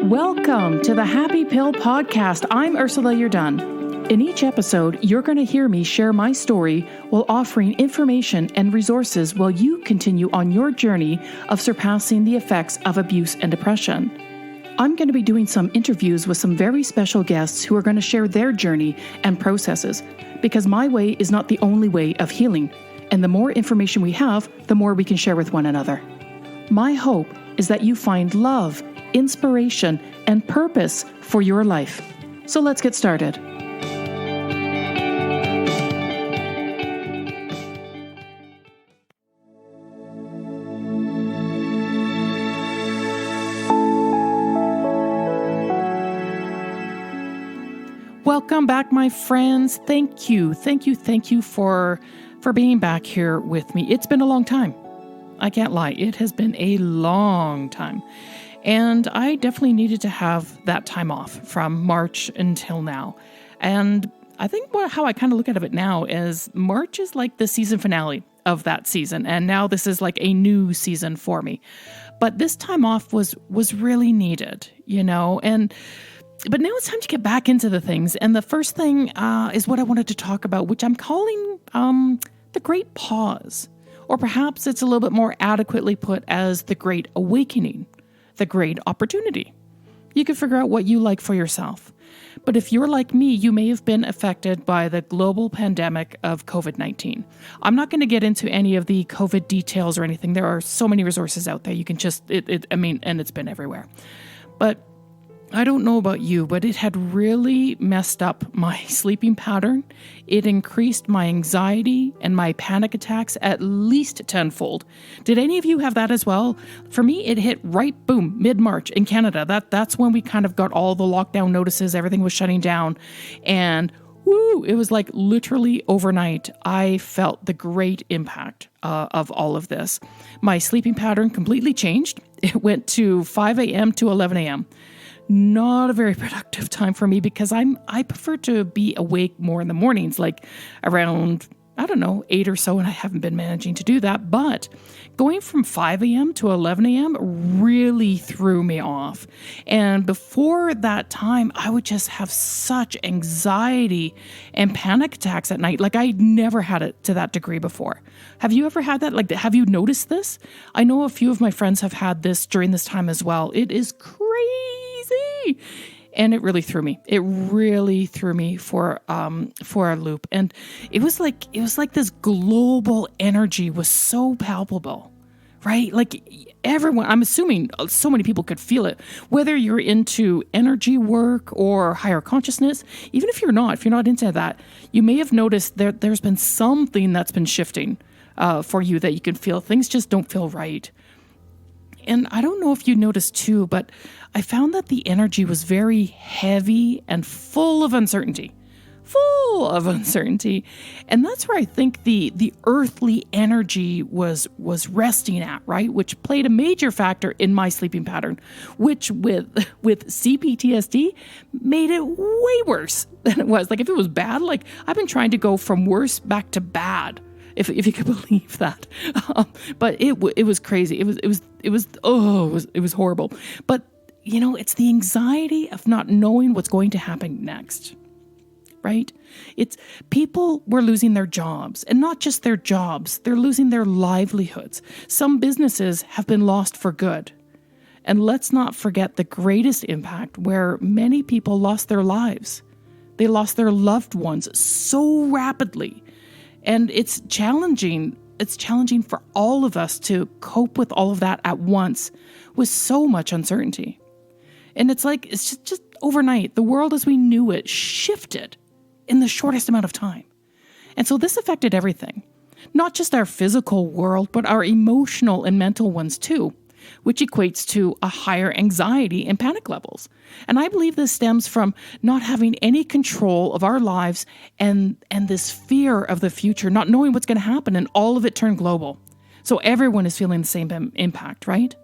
Welcome to the Happy Pill Podcast. I'm Ursula Yerdun. In each episode, you're going to hear me share my story while offering information and resources while you continue on your journey of surpassing the effects of abuse and depression. I'm going to be doing some interviews with some very special guests who are going to share their journey and processes, because my way is not the only way of healing, and the more information we have, the more we can share with one another. My hope is that you find love, inspiration, and purpose for your life. So let's get started. Welcome back, my friends. Thank you for being back here with me. It's been a long time. I can't lie. It has been a long time. And I definitely needed to have that time off from March until now. And I think how I kind of look at it now is March is like the season finale of that season. And now this is like a new season for me. But this time off was really needed, but now it's time to get back into the things. And the first thing is what I wanted to talk about, which I'm calling the Great Pause. Or perhaps it's a little bit more adequately put as the Great Awakening, the Great Opportunity. You can figure out what you like for yourself. But if you're like me, you may have been affected by the global pandemic of COVID-19. I'm not going to get into any of the COVID details or anything. There are so many resources out there. You can and it's been everywhere. But I don't know about you, but it had really messed up my sleeping pattern. It increased my anxiety and my panic attacks at least tenfold. Did any of you have that as well? For me, it hit right, boom, mid-March in Canada. That's when we kind of got all the lockdown notices. Everything was shutting down. And it was like literally overnight. I felt the great impact of all of this. My sleeping pattern completely changed. It went to 5 a.m. to 11 a.m. Not a very productive time for me because I prefer to be awake more in the mornings, like around, 8 or so, and I haven't been managing to do that. But going from 5 a.m. to 11 a.m. really threw me off. And before that time, I would just have such anxiety and panic attacks at night. Like I'd never had it to that degree before. Have you ever had that? Like, have you noticed this? I know a few of my friends have had this during this time as well. It is crazy. And it really threw me. It really threw me for a loop. And it was like this global energy was so palpable, right? Like everyone, I'm assuming so many people could feel it, whether you're into energy work or higher consciousness. Even if you're not into that, you may have noticed there's been something that's been shifting for you that you can feel. Things just don't feel right. And I don't know if you noticed too, but I found that the energy was very heavy and full of uncertainty. And that's where I think the earthly energy was resting at, right? Which played a major factor in my sleeping pattern, which with CPTSD made it way worse than it was. Like if it was bad, like I've been trying to go from worse back to bad. If you could believe that, but it was crazy. It was horrible. But it's the anxiety of not knowing what's going to happen next, right? It's people were losing their jobs, and not just their jobs. They're losing their livelihoods. Some businesses have been lost for good, and let's not forget the greatest impact where many people lost their lives. They lost their loved ones so rapidly. And it's challenging. It's challenging for all of us to cope with all of that at once with so much uncertainty. And it's just overnight, the world as we knew it shifted in the shortest amount of time. And so this affected everything, not just our physical world, but our emotional and mental ones too, which equates to a higher anxiety and panic levels. And I believe this stems from not having any control of our lives and this fear of the future, not knowing what's going to happen, and all of it turned global. So everyone is feeling the same impact, right?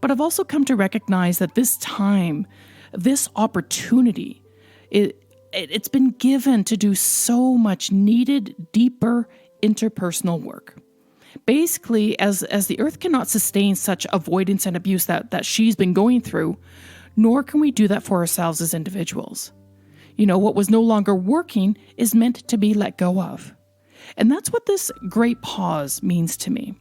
But I've also come to recognize that this time, this opportunity, it's been given to do so much needed, deeper interpersonal work. Basically, as the earth cannot sustain such avoidance and abuse that she's been going through, nor can we do that for ourselves as individuals. What was no longer working is meant to be let go of. And that's what this great pause means to me.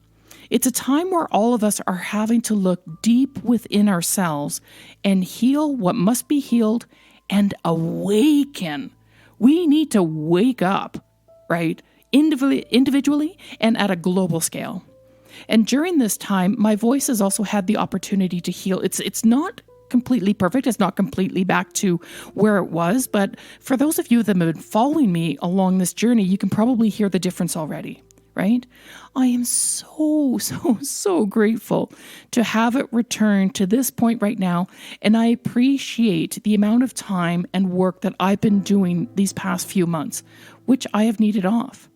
It's a time where all of us are having to look deep within ourselves and heal what must be healed and awaken. We need to wake up, right? Individually and at a global scale. And during this time, my voice has also had the opportunity to heal. It's not completely perfect. It's not completely back to where it was. But for those of you that have been following me along this journey, you can probably hear the difference already, right? I am so grateful to have it return to this point right now. And I appreciate the amount of time and work that I've been doing these past few months, which I have needed off.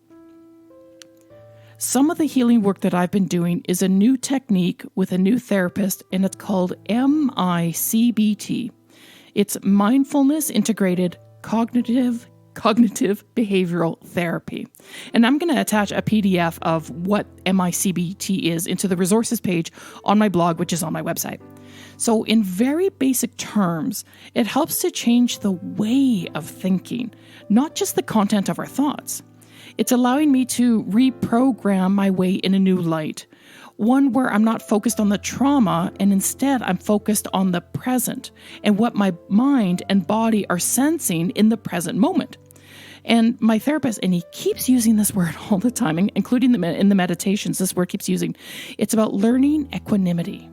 Some of the healing work that I've been doing is a new technique with a new therapist, and it's called MICBT. It's Mindfulness Integrated Cognitive Behavioral Therapy. And I'm going to attach a PDF of what MICBT is into the resources page on my blog, which is on my website. So in very basic terms, it helps to change the way of thinking, not just the content of our thoughts. It's allowing me to reprogram my way in a new light, one where I'm not focused on the trauma and instead I'm focused on the present and what my mind and body are sensing in the present moment. And my therapist, and he keeps using this word all the time, including in the meditations, this word keeps using, it's about learning equanimity.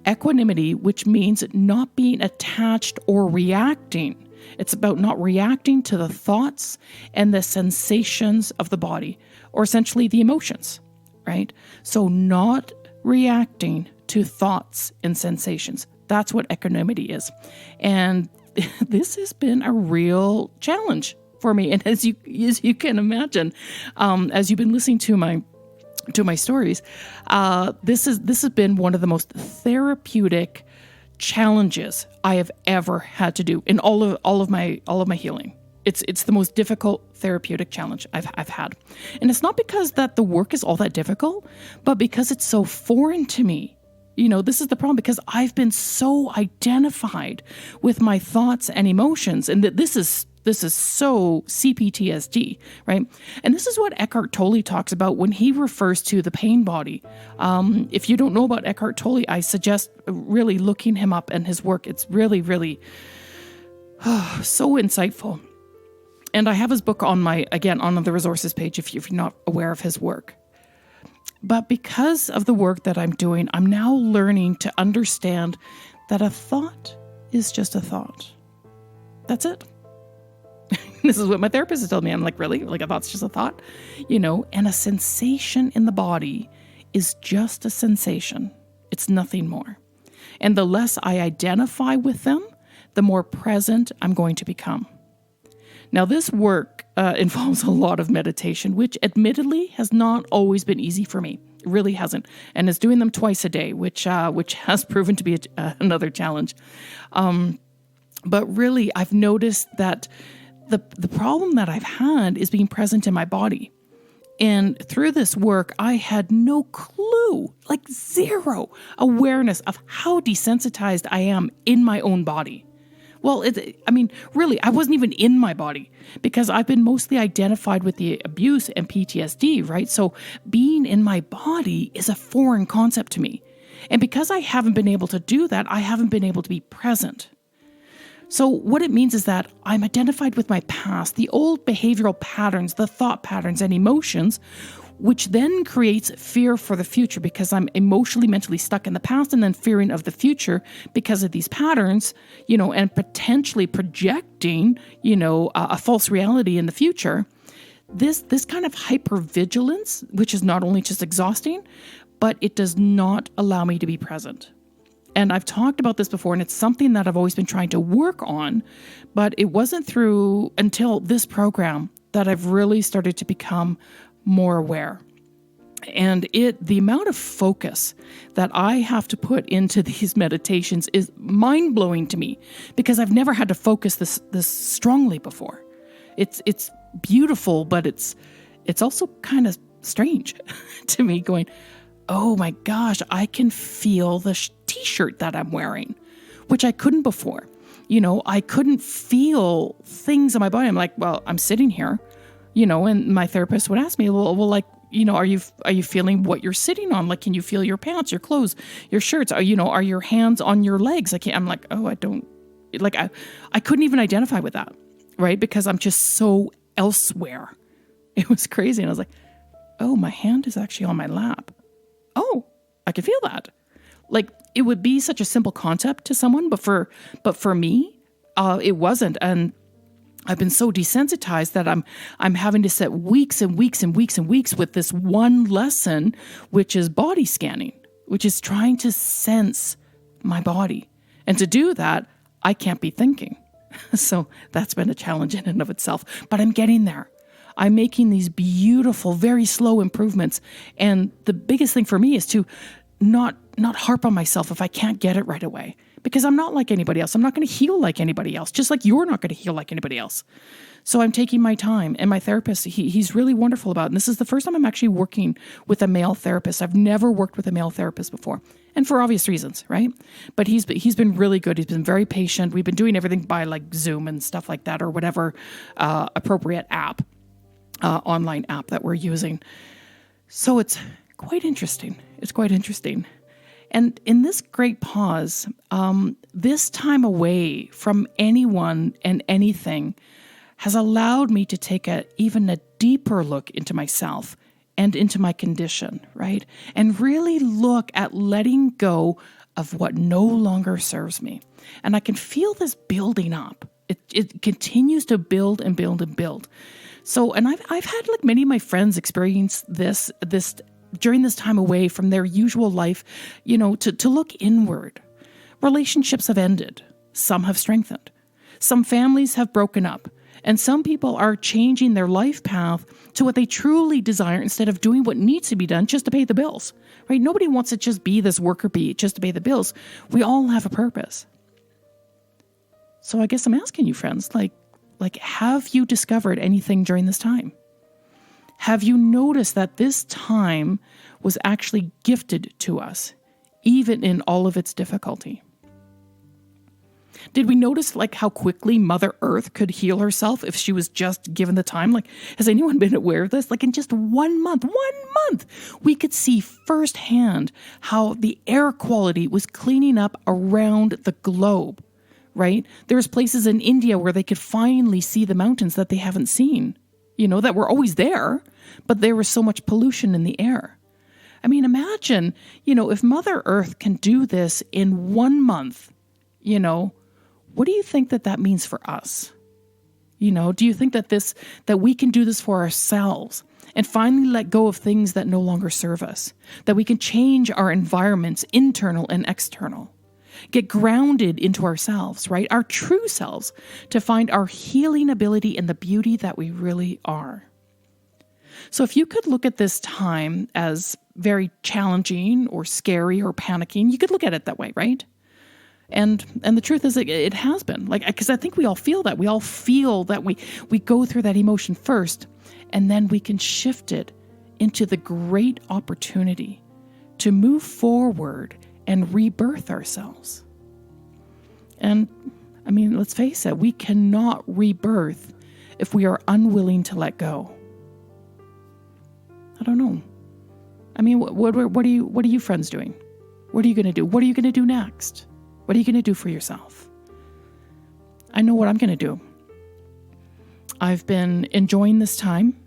Equanimity, which means not being attached or reacting. It's about not reacting to the thoughts and the sensations of the body, or essentially the emotions, right? So not reacting to thoughts and sensations. That's what equanimity is. And this has been a real challenge for me. And as you can imagine, as you've been listening to my stories, this has been one of the most therapeutic challenges I have ever had to do in all of my healing. It's the most difficult therapeutic challenge I've had. And it's not because that the work is all that difficult, but because it's so foreign to me. This is the problem, because I've been so identified with my thoughts and emotions, and that this is so CPTSD, right? And this is what Eckhart Tolle talks about when he refers to the pain body. If you don't know about Eckhart Tolle, I suggest really looking him up and his work. It's really, really so insightful. And I have his book on the resources page if you're not aware of his work. But because of the work that I'm doing, I'm now learning to understand that a thought is just a thought. That's it. This is what my therapist has told me. I'm like, really? Like a thought's just a thought? And a sensation in the body is just a sensation. It's nothing more. And the less I identify with them, the more present I'm going to become. Now, this work involves a lot of meditation, which admittedly has not always been easy for me. It really hasn't. And it's doing them twice a day, which has proven to be another challenge. But really, I've noticed that the problem that I've had is being present in my body. And through this work, I had no clue, like zero awareness of how desensitized I am in my own body. Well, really, I wasn't even in my body because I've been mostly identified with the abuse and PTSD, right? So being in my body is a foreign concept to me. And because I haven't been able to do that, I haven't been able to be present. So what it means is that I'm identified with my past, the old behavioral patterns, the thought patterns and emotions, which then creates fear for the future because I'm emotionally, mentally stuck in the past and then fearing of the future because of these patterns, and potentially projecting, a false reality in the future. This kind of hypervigilance, which is not only just exhausting, but it does not allow me to be present. And I've talked about this before, and it's something that I've always been trying to work on, but it wasn't until this program that I've really started to become more aware. And the amount of focus that I have to put into these meditations is mind-blowing to me because I've never had to focus this strongly before. It's beautiful, but it's also kind of strange to me, going, oh my gosh, I can feel the t-shirt that I'm wearing, which I couldn't before. I couldn't feel things in my body. I'm like, well, I'm sitting here, and my therapist would ask me, well, like, are you feeling what you're sitting on? Like, can you feel your pants, your clothes, your shirts? Are your hands on your legs? I'm like, oh, I don't, like, I couldn't even identify with that, right? Because I'm just so elsewhere. It was crazy. And I was like, oh, my hand is actually on my lap. Oh, I can feel that. Like, it would be such a simple concept to someone, but for me, it wasn't. And I've been so desensitized that I'm having to sit weeks and weeks and weeks and weeks with this one lesson, which is body scanning, which is trying to sense my body. And to do that, I can't be thinking. So that's been a challenge in and of itself, but I'm getting there. I'm making these beautiful, very slow improvements. And the biggest thing for me is to not harp on myself if I can't get it right away, because I'm not like anybody else. I'm not going to heal like anybody else, just like you're not going to heal like anybody else. So I'm taking my time, and my therapist, he's really wonderful about it. And this is the first time I'm actually working with a male therapist. I've never worked with a male therapist before, and for obvious reasons, right? But he's been really good. He's been very patient. We've been doing everything by like Zoom and stuff like that, or whatever appropriate app. Online app that we're using. So it's quite interesting. And in this great pause, this time away from anyone and anything has allowed me to take even a deeper look into myself and into my condition, right? And really look at letting go of what no longer serves me. And I can feel this building up. It continues to build and build and build. So, and I've had like many of my friends experience this during this time away from their usual life, to look inward. Relationships have ended. Some have strengthened. Some families have broken up. And some people are changing their life path to what they truly desire instead of doing what needs to be done just to pay the bills, right? Nobody wants to just be this worker bee just to pay the bills. We all have a purpose. So I guess I'm asking you, friends, like, have you discovered anything during this time? Have you noticed that this time was actually gifted to us, even in all of its difficulty? Did we notice like how quickly Mother Earth could heal herself if she was just given the time? Like, has anyone been aware of this? Like in just 1 month, we could see firsthand how the air quality was cleaning up around the globe. Right? There's places in India where they could finally see the mountains that they haven't seen, that were always there, but there was so much pollution in the air. I mean, imagine, if Mother Earth can do this in 1 month, what do you think that means for us? Do you think that we can do this for ourselves and finally let go of things that no longer serve us, that we can change our environments, internal and external? Get grounded into ourselves, right? Our true selves, to find our healing ability and the beauty that we really are. So if you could look at this time as very challenging or scary or panicking, you could look at it that way, right? And the truth is it has been, like, because I think we all feel that. We all feel that we go through that emotion first, and then we can shift it into the great opportunity to move forward and rebirth ourselves. And I mean, let's face it, we cannot rebirth if we are unwilling to let go. I don't know. I mean, what are you friends doing? What are you going to do? What are you going to do next? What are you going to do for yourself? I know what I'm going to do. I've been enjoying this time,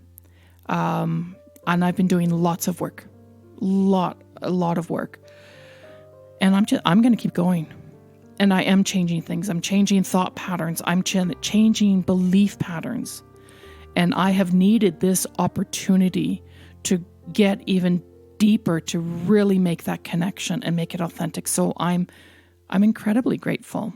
and I've been doing lots of work, a lot of work. And I'm going to keep going. And I am changing things. I'm changing thought patterns. I'm changing belief patterns. And I have needed this opportunity to get even deeper, to really make that connection and make it authentic. So I'm incredibly grateful.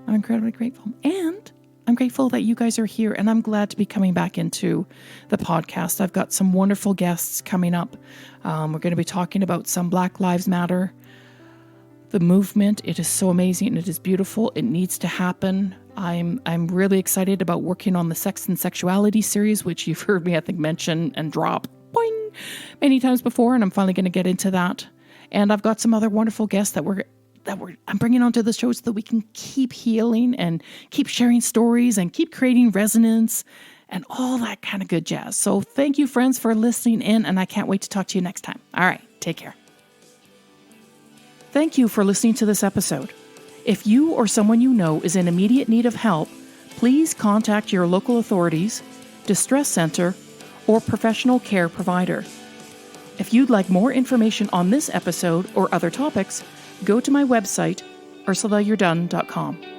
I'm incredibly grateful. And I'm grateful that you guys are here, and I'm glad to be coming back into the podcast. I've got some wonderful guests coming up. We're going to be talking about some Black Lives Matter. the movement. It is so amazing and it is beautiful. It needs to happen. I'm really excited about working on the Sex and Sexuality series, which you've heard me, I think, mention and drop boing, many times before, and I'm finally going to get into that. And I've got some other wonderful guests that I'm bringing onto the show so that we can keep healing and keep sharing stories and keep creating resonance and all that kind of good jazz. So thank you, friends, for listening in, and I can't wait to talk to you next time. All right, take care. Thank you for listening to this episode. If you or someone you know is in immediate need of help, please contact your local authorities, distress center, or professional care provider. If you'd like more information on this episode or other topics, go to my website, ursulayourdone.com.